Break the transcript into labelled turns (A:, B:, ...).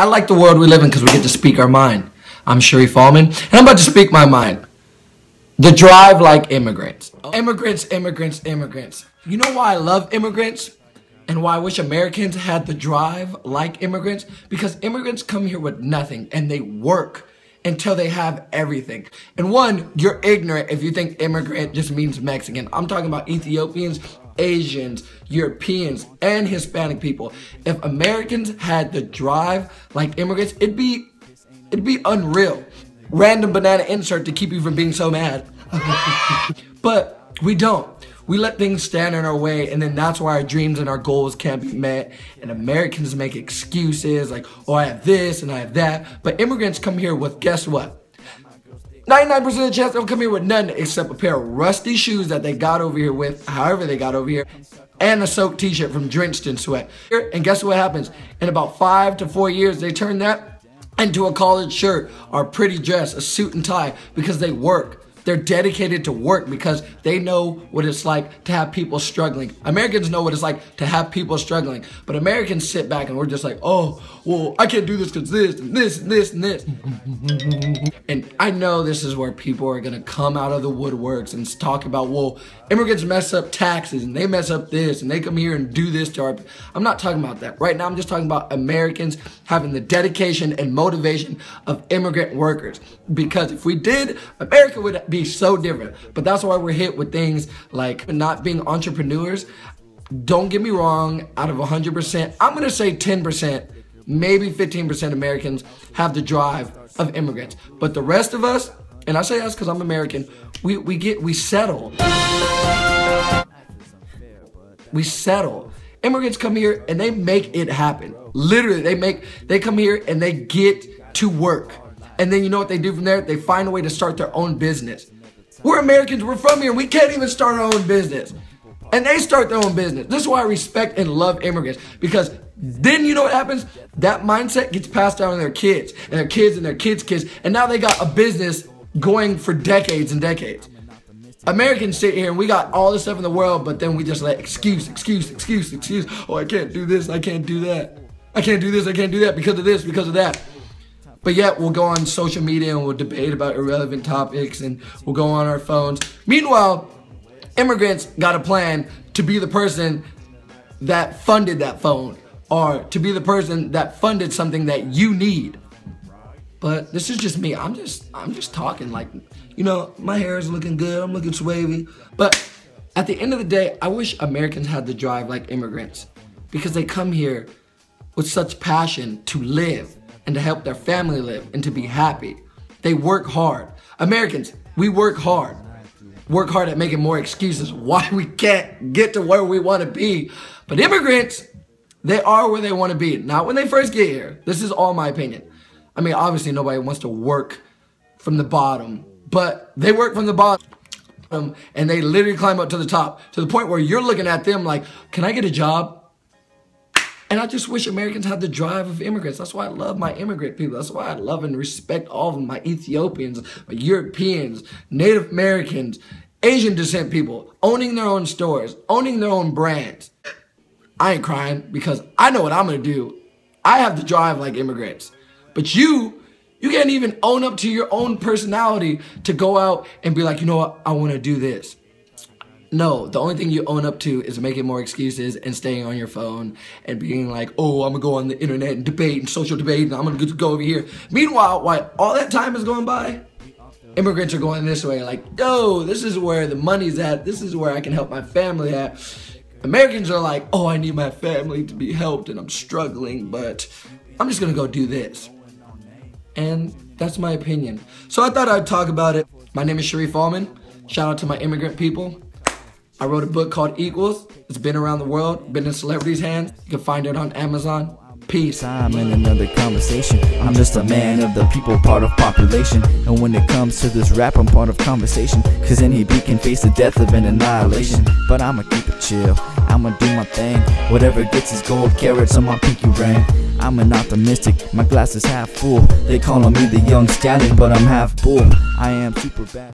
A: I like the world we live in because we get to speak our mind. I'm Sharif Allman, and I'm about to speak my mind. The drive like immigrants. Immigrants, immigrants, immigrants. You know why I love immigrants? And why I wish Americans had the drive like immigrants? Because immigrants come here with nothing, and they work until they have everything. And one, you're ignorant if you think immigrant just means Mexican. I'm talking about Ethiopians, Asians, Europeans, and Hispanic people. If Americans had the drive like immigrants, it'd be unreal. Random banana insert to keep you from being so mad. But we don't. We let things stand in our way, and then that's why our dreams and our goals can't be met. And Americans make excuses like, oh, I have this and I have that. But immigrants come here with, guess what? 99% of the chance they'll come here with none except a pair of rusty shoes that they got over here with, however they got over here, and a soaked t-shirt from drenched in sweat. And guess what happens? In about 5 to 4 years, they turn that into a collared shirt or a pretty dress, a suit and tie, because they work. They're dedicated to work because they know what it's like to have people struggling. Americans know what it's like to have people struggling. But Americans sit back and we're just like, oh, well, I can't do this because this and this and this and this. And I know this is where people are going to come out of the woodworks and talk about, well, immigrants mess up taxes and they mess up this and they come here and do this to our... I'm not talking about that. Right now, I'm just talking about Americans having the dedication and motivation of immigrant workers. Because if we did, America would be so different. But that's why we're hit with things like not being entrepreneurs. Don't get me wrong, out of 100%, I'm going to say 10%, maybe 15% Americans have the drive of immigrants. But the rest of us, and I say us because I'm American, we settle. We settle. Immigrants come here and they make it happen. Literally, they come here and they get to work. And then you know what they do from there? They find a way to start their own business. We're Americans, we're from here, we can't even start our own business. And they start their own business. This is why I respect and love immigrants. Because then you know what happens? That mindset gets passed down to their kids, and their kids, and their kids' kids. And now they got a business going for decades and decades. Americans sit here and we got all this stuff in the world, but then we just let excuse. Oh, I can't do this, I can't do that. I can't do this, I can't do that because of this, because of that. But yet we'll go on social media and we'll debate about irrelevant topics and we'll go on our phones. Meanwhile, immigrants got a plan to be the person that funded that phone or to be the person that funded something that you need. But this is just me. I'm just talking like, you know, my hair is looking good. I'm looking swavy. But at the end of the day, I wish Americans had the drive like immigrants because they come here with such passion to live and to help their family live and to be happy. They work hard. Americans, we work hard. Work hard at making more excuses why we can't get to where we want to be. But immigrants, they are where they want to be. Not when they first get here. This is all my opinion. I mean, obviously nobody wants to work from the bottom, but they work from the bottom and they literally climb up to the top to the point where you're looking at them like, can I get a job? And I just wish Americans had the drive of immigrants. That's why I love my immigrant people. That's why I love and respect all of them. My Ethiopians, my Europeans, Native Americans, Asian descent people, owning their own stores, owning their own brands. I ain't crying because I know what I'm going to do. I have the drive like immigrants. But you can't even own up to your own personality to go out and be like, you know what, I want to do this. No, the only thing you own up to is making more excuses and staying on your phone and being like, oh, I'm going to go on the internet and debate and social debate and I'm going to go over here. Meanwhile, while all that time is going by, immigrants are going this way like, yo, this is where the money's at. This is where I can help my family at. Americans are like, oh, I need my family to be helped and I'm struggling, but I'm just going to go do this. And that's my opinion. So I thought I'd talk about it. My name is Sharif Allman. Shout out to my immigrant people. I wrote a book called Equals. It's been around the world, been in celebrities' hands. You can find it on Amazon. Peace.
B: I'm in another conversation. I'm just a man of the people, part of population. And when it comes to this rap, I'm part of conversation. Cause any beat can face the death of an annihilation. But I'ma keep it chill, I'ma do my thing. Whatever gets is gold carrots on my pinky ring. I'm an optimistic, my glass is half full. They calling me the young stallion, but I'm half bull. I am super bad.